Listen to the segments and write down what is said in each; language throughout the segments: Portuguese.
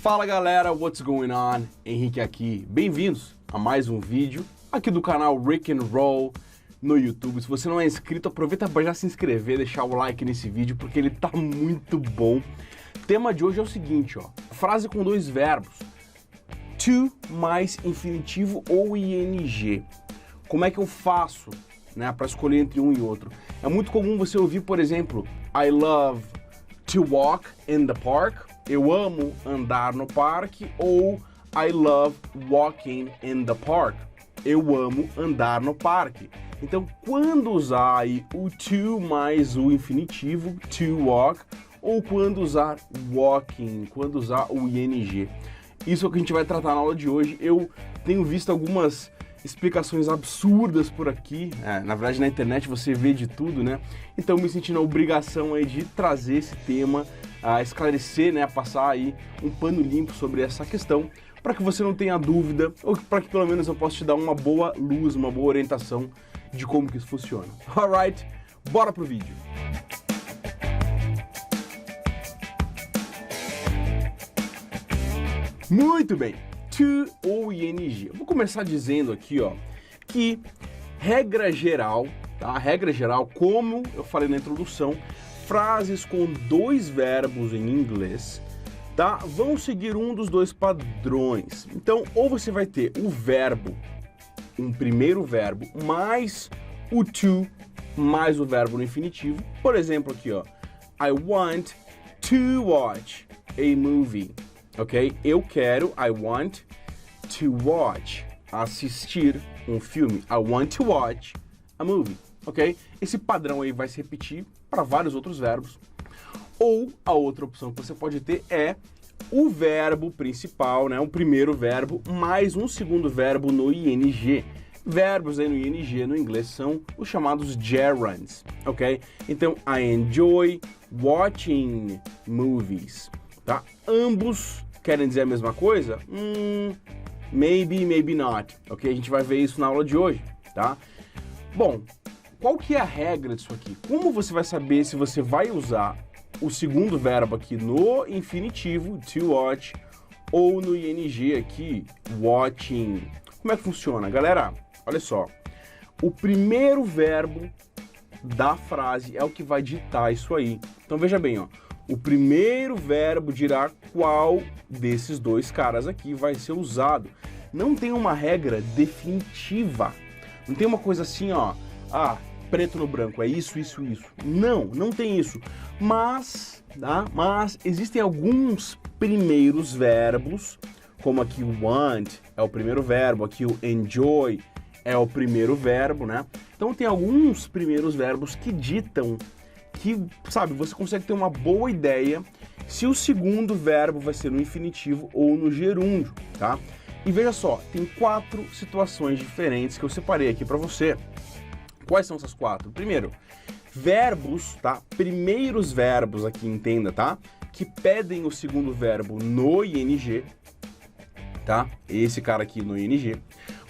Fala galera, what's going on? Henrique aqui, bem-vindos a mais um vídeo aqui do canal Rick and Roll no YouTube. Se você não é inscrito, aproveita para já se inscrever, deixar o like nesse vídeo porque ele tá muito bom. O tema de hoje é o seguinte, ó, frase com dois verbos, to mais infinitivo ou ing. Como é que eu faço, né, para escolher entre um e outro? É muito comum você ouvir, por exemplo, I love to walk in the park. Eu amo andar no parque, ou I love walking in the park. Eu amo andar no parque. Então, quando usar aí o to mais o infinitivo, to walk, ou quando usar walking, quando usar o ing. Isso é o que a gente vai tratar na aula de hoje. Eu tenho visto algumas explicações absurdas por aqui. Na verdade, na internet você vê de tudo, né? Então, me senti na obrigação aí de trazer esse tema, a esclarecer, né, a passar aí um pano limpo sobre essa questão, para que você não tenha dúvida, ou para que pelo menos eu possa te dar uma boa luz, uma boa orientação de como que isso funciona. Alright, bora pro vídeo. Muito bem, to ou ing. Eu vou começar dizendo aqui, ó, que regra geral, tá? Regra geral, como eu falei na introdução, frases com dois verbos em inglês, tá, vão seguir um dos dois padrões. Então, ou você vai ter o verbo, um primeiro verbo, mais o to, mais o verbo no infinitivo. Por exemplo, aqui, ó, I want to watch a movie, ok? Eu quero, I want to watch, assistir um filme. I want to watch a movie, ok? Esse padrão aí vai se repetir para vários outros verbos. Ou a outra opção que você pode ter é o verbo principal, né? O primeiro verbo mais um segundo verbo no ing. Verbos aí no ing no inglês são os chamados gerunds, ok? Então, I enjoy watching movies, tá? Ambos querem dizer a mesma coisa? Maybe, maybe not, ok? A gente vai ver isso na aula de hoje, tá? Bom, qual que é a regra disso aqui? Como você vai saber se você vai usar o segundo verbo aqui no infinitivo, to watch, ou no ing aqui, watching? Como é que funciona? Galera, olha só. O primeiro verbo da frase é o que vai ditar isso aí. Então veja bem, ó. O primeiro verbo dirá qual desses dois caras aqui vai ser usado. Não tem uma regra definitiva. Não tem uma coisa assim, ó. Preto no branco, é isso, isso, isso. Não, não tem isso. Mas, tá? Mas existem alguns primeiros verbos, como aqui o want é o primeiro verbo, aqui o enjoy é o primeiro verbo, né? Então tem alguns primeiros verbos que ditam que, sabe, você consegue ter uma boa ideia se o segundo verbo vai ser no infinitivo ou no gerúndio, tá? E veja só, tem 4 situações diferentes que eu separei aqui para você. Quais são essas 4? Primeiro, verbos, tá? Primeiros verbos aqui, entenda, tá? Que pedem o segundo verbo no ing, tá? Esse cara aqui no ing.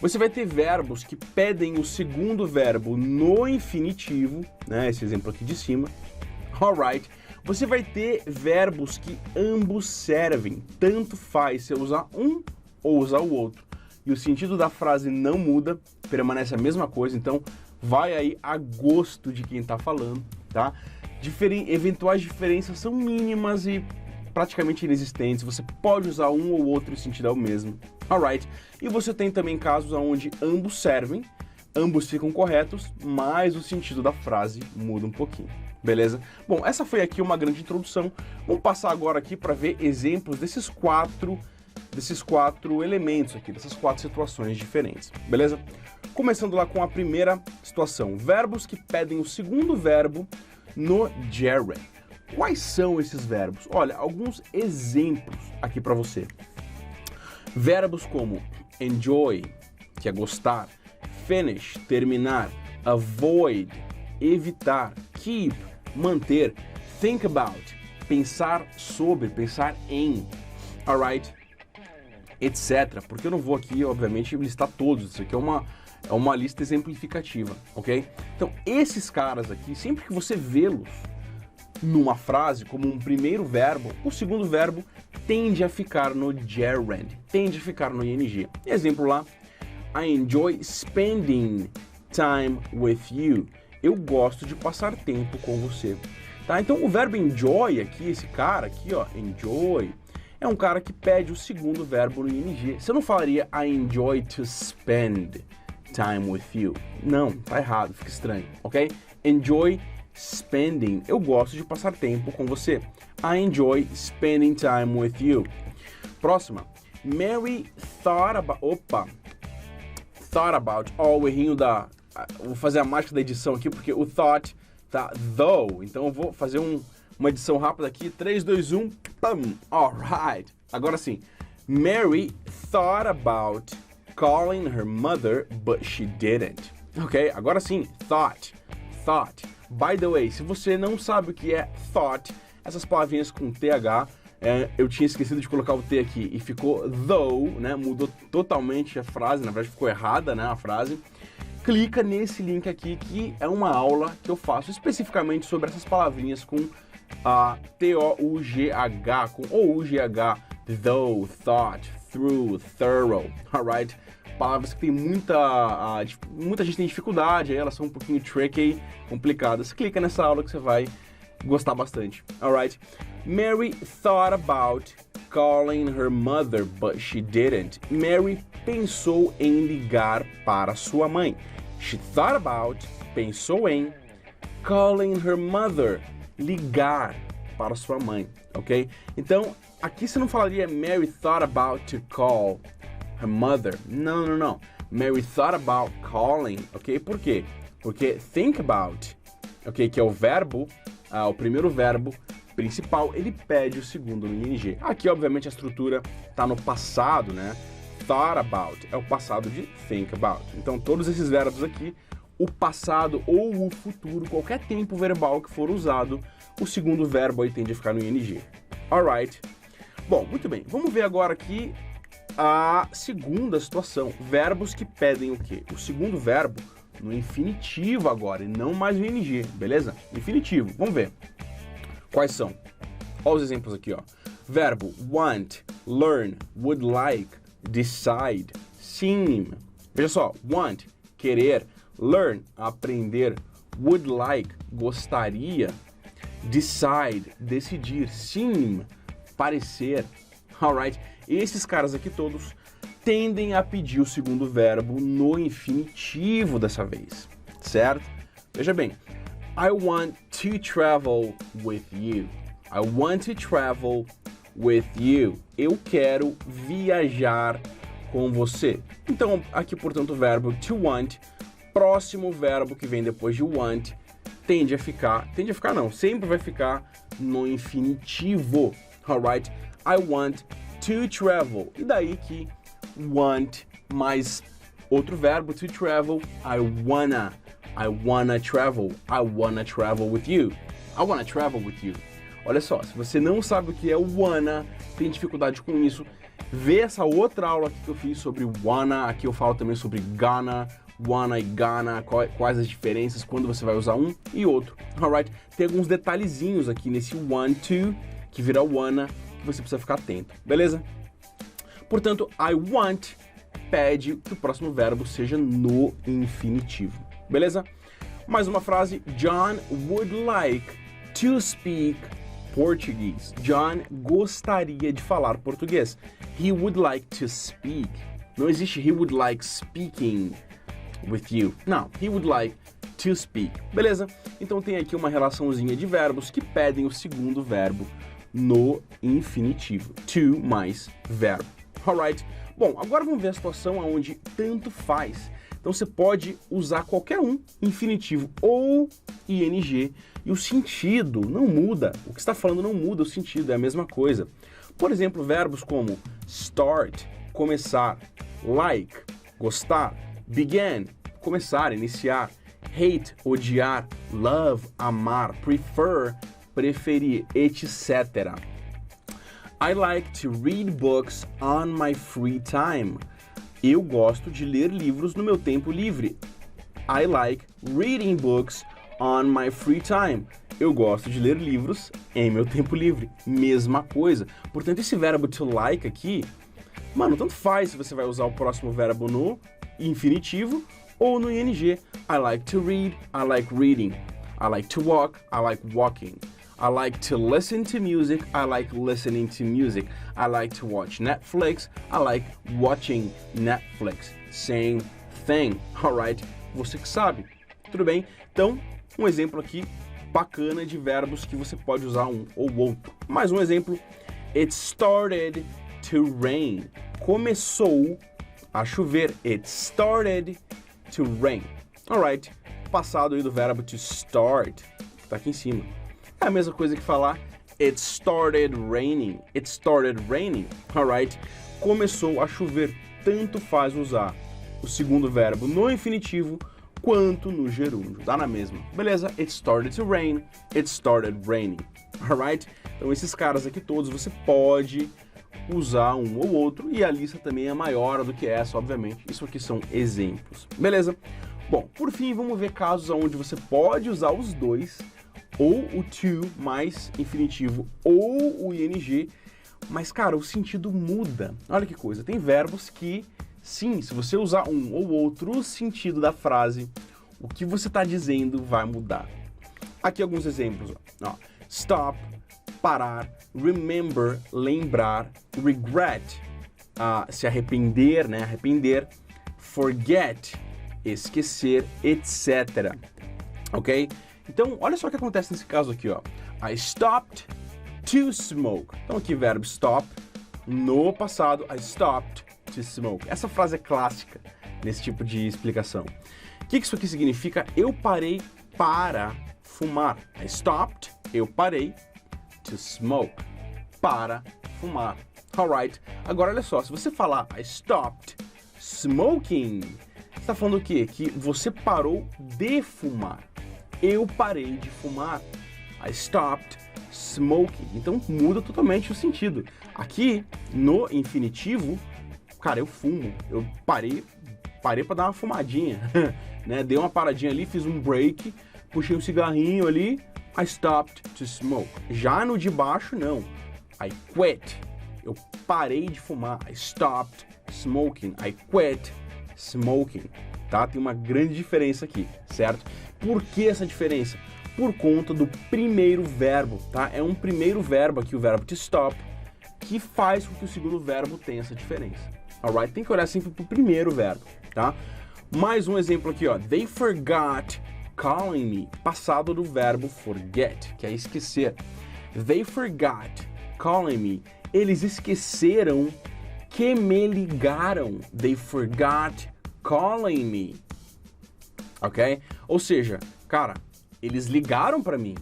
Você vai ter verbos que pedem o segundo verbo no infinitivo, né? Esse exemplo aqui de cima. Alright. Você vai ter verbos que ambos servem. Tanto faz se eu usar um ou usar o outro. E o sentido da frase não muda, permanece a mesma coisa, então vai aí a gosto de quem tá falando, tá? Eventuais diferenças são mínimas e praticamente inexistentes. Você pode usar um ou outro e o sentido é o mesmo. Alright. E você tem também casos onde ambos servem, ambos ficam corretos, mas o sentido da frase muda um pouquinho. Beleza? Bom, essa foi aqui uma grande introdução. Vamos passar agora aqui para ver exemplos desses quatro elementos aqui, dessas 4 situações diferentes. Beleza? Começando lá com a primeira situação. Verbos que pedem o segundo verbo no gerund. Quais são esses verbos? Olha, alguns exemplos aqui para você. Verbos como enjoy, que é gostar, finish, terminar, avoid, evitar, keep, manter, think about, pensar sobre, pensar em, alright, etc. Porque eu não vou aqui, obviamente, listar todos. Isso aqui é uma lista exemplificativa, ok? Então, esses caras aqui, sempre que você vê-los, numa frase como um primeiro verbo, o segundo verbo tende a ficar no gerund, tende a ficar no ing. Exemplo lá, I enjoy spending time with you. Eu gosto de passar tempo com você. Tá? Então o verbo enjoy aqui, esse cara aqui, ó, enjoy, é um cara que pede o segundo verbo no ing. Você não falaria I enjoy to spend time with you. Não, tá errado, fica estranho, ok? Enjoy spending. Eu gosto de passar tempo com você. I enjoy spending time with you. Próxima. Mary thought about... Opa! Thought about. Ó, o errinho da... Vou fazer a mágica da edição aqui, porque o thought tá though. Então eu vou fazer uma edição rápida aqui. 3, 2, 1. Pum! Alright. Agora sim. Mary thought about calling her mother, but she didn't. Ok? Agora sim. Thought. Thought. By the way, se você não sabe o que é thought, essas palavrinhas com TH, eu tinha esquecido de colocar o T aqui e ficou though, né? Mudou totalmente a frase, na verdade ficou errada, né, a frase. Clica nesse link aqui que é uma aula que eu faço especificamente sobre essas palavrinhas com a T-O-U-G-H, com O-U-G-H, though, thought, through, thorough, alright? Palavras que tem muita gente tem dificuldade, aí elas são um pouquinho tricky, complicadas. Clica nessa aula que você vai gostar bastante, alright? Mary thought about calling her mother, but she didn't. Mary pensou em ligar para sua mãe. She thought about, pensou em, calling her mother, ligar para sua mãe, ok? Então, aqui você não falaria Mary thought about to call her mother. Não, não, não. Mary thought about calling, ok? Por quê? Porque think about, ok? Que é o verbo, o primeiro verbo principal, ele pede o segundo no ing. Aqui, obviamente, a estrutura está no passado, né? Thought about é o passado de think about. Então, todos esses verbos aqui, o passado ou o futuro, qualquer tempo verbal que for usado, o segundo verbo aí tende a ficar no ing. Alright. Bom, muito bem. Vamos ver agora aqui a segunda situação. Verbos que pedem o quê? O segundo verbo no infinitivo agora, e não mais no ing, beleza? Infinitivo. Vamos ver. Quais são? Olha os exemplos aqui, ó. Verbo want, learn, would like, decide, seem. Veja só, want, querer, learn, aprender, would like, gostaria, decide, decidir, seem, parecer, alright? Esses caras aqui todos tendem a pedir o segundo verbo no infinitivo dessa vez, certo? Veja bem, I want to travel with you. I want to travel with you. Eu quero viajar com você. Então, aqui, portanto, o verbo to want, próximo verbo que vem depois de want, tende a ficar não, sempre vai ficar no infinitivo, alright? I want to travel. E daí que want mais outro verbo, to travel, I wanna travel. I wanna travel with you. I wanna travel with you. Olha só, se você não sabe o que é wanna, tem dificuldade com isso, vê essa outra aula aqui que eu fiz sobre wanna. Aqui eu falo também sobre gonna, wanna e gonna, quais as diferenças, quando você vai usar um e outro, alright? Tem alguns detalhezinhos aqui nesse want to, que vira wanna, que você precisa ficar atento, beleza? Portanto, I want pede que o próximo verbo seja no infinitivo, beleza? Mais uma frase, John would like to speak Portuguese. John gostaria de falar português. He would like to speak. Não existe he would like speaking with you. Não, he would like to speak. Beleza? Então tem aqui uma relaçãozinha de verbos que pedem o segundo verbo no infinitivo. To mais verbo. Alright? Bom, agora vamos ver a situação onde tanto faz. Então você pode usar qualquer um, infinitivo ou ing, e o sentido não muda. O que está falando não muda, o sentido é a mesma coisa. Por exemplo, verbos como start, começar, like, gostar, begin, começar, iniciar, hate, odiar, love, amar, prefer, preferir, etc. I like to read books on my free time. Eu gosto de ler livros no meu tempo livre. I like reading books on my free time. Eu gosto de ler livros em meu tempo livre. Mesma coisa. Portanto, esse verbo to like aqui, mano, tanto faz se você vai usar o próximo verbo no infinitivo ou no ing. I like to read, I like reading. I like to walk, I like walking. I like to listen to music, I like listening to music. I like to watch Netflix, I like watching Netflix. Same thing, alright? Você que sabe. Tudo bem? Então, um exemplo aqui bacana de verbos que você pode usar um ou outro. Mais um exemplo. It started to rain. Começou a chover. It started to rain. Alright? Passado aí do verbo to start. Tá aqui em cima. É a mesma coisa que falar it started raining. It started raining. Alright? Começou a chover. Tanto faz usar o segundo verbo no infinitivo quanto no gerúndio. Dá na mesma. Beleza? It started to rain. It started raining. Alright? Então esses caras aqui todos você pode usar um ou outro e a lista também é maior do que essa, obviamente. Isso aqui são exemplos. Beleza? Bom, por fim, vamos ver casos onde você pode usar os dois, ou o to mais infinitivo, ou o ing, mas, cara, o sentido muda. Olha que coisa, tem verbos que, sim, se você usar um ou outro, o sentido da frase, o que você está dizendo vai mudar. Aqui alguns exemplos. Ó. Stop, parar, remember, lembrar, regret, se arrepender, né, arrepender, forget, esquecer, etc. Ok? Então, olha só o que acontece nesse caso aqui, ó. I stopped to smoke. Então aqui verbo stop, no passado, I stopped to smoke. Essa frase é clássica nesse tipo de explicação. O que isso aqui significa? Eu parei para fumar. I stopped, eu parei, to smoke, para fumar. Alright? Agora olha só, se você falar I stopped smoking, você está falando o quê? Que você parou de fumar. Eu parei de fumar. I stopped smoking. Então muda totalmente o sentido. Aqui, no infinitivo, cara, eu fumo. Eu parei para dar uma fumadinha. Né? Dei uma paradinha ali, fiz um break, puxei um cigarrinho ali. I stopped to smoke. Já no de baixo, não. I quit. Eu parei de fumar. I stopped smoking. I quit smoking. Tá? Tem uma grande diferença aqui, certo? Por que essa diferença? Por conta do primeiro verbo, tá? É um primeiro verbo aqui, o verbo to stop, que faz com que o segundo verbo tenha essa diferença. Alright? Tem que olhar sempre pro primeiro verbo, tá? Mais um exemplo aqui, ó. They forgot calling me. Passado do verbo forget, que é esquecer. They forgot calling me. Eles esqueceram que me ligaram. They forgot calling me. Ok? Ou seja, cara, eles ligaram para mim,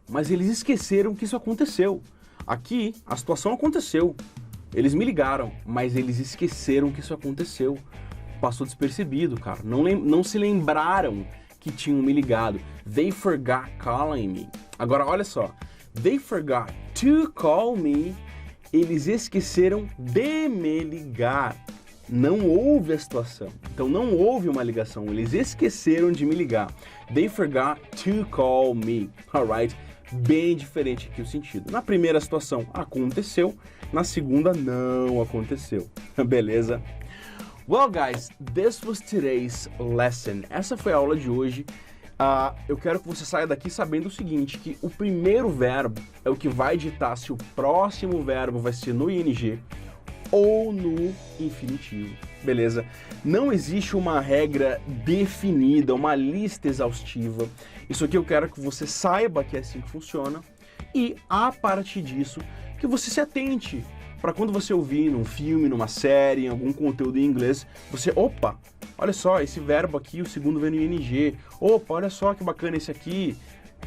mas eles esqueceram que isso aconteceu. Aqui, a situação aconteceu. Eles me ligaram, mas eles esqueceram que isso aconteceu. Passou despercebido, cara. Não se lembraram que tinham me ligado. They forgot calling me. Agora, olha só. They forgot to call me. Eles esqueceram de me ligar. Não houve a situação. Então não houve uma ligação. Eles esqueceram de me ligar. They forgot to call me. Alright? Bem diferente aqui o sentido. Na primeira situação aconteceu, na segunda não aconteceu. Beleza? Well, guys, this was today's lesson. Essa foi a aula de hoje. Eu quero que você saia daqui sabendo o seguinte, que o primeiro verbo é o que vai ditar se o próximo verbo vai ser no ing ou no infinitivo, beleza? Não existe uma regra definida, uma lista exaustiva. Isso aqui eu quero que você saiba que é assim que funciona e, a partir disso, que você se atente para quando você ouvir num filme, numa série, em algum conteúdo em inglês, você, opa, olha só, esse verbo aqui, o segundo vem no ing. Opa, olha só que bacana esse aqui.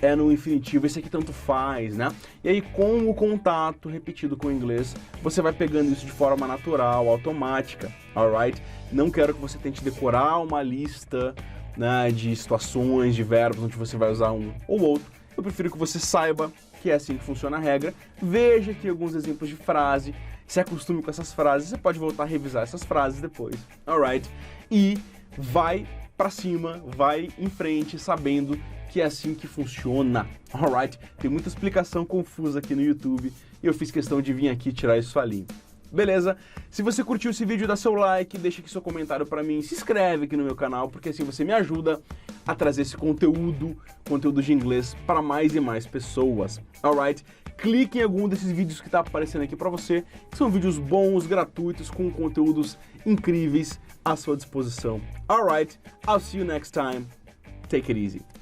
É no infinitivo, esse aqui tanto faz, né? E aí, com o contato repetido com o inglês, você vai pegando isso de forma natural, automática, alright? Não quero que você tente decorar uma lista, né, de situações, de verbos, onde você vai usar um ou outro. Eu prefiro que você saiba que é assim que funciona a regra. Veja aqui alguns exemplos de frase, se acostume com essas frases, você pode voltar a revisar essas frases depois, alright? E vai pra cima, vai em frente, sabendo que é assim que funciona, alright? Tem muita explicação confusa aqui no YouTube e eu fiz questão de vir aqui tirar isso ali. Beleza? Se você curtiu esse vídeo, dá seu like, deixa aqui seu comentário pra mim, se inscreve aqui no meu canal, porque assim você me ajuda a trazer esse conteúdo de inglês para mais e mais pessoas, alright? Clique em algum desses vídeos que tá aparecendo aqui pra você, que são vídeos bons, gratuitos, com conteúdos incríveis à sua disposição. Alright, I'll see you next time. Take it easy.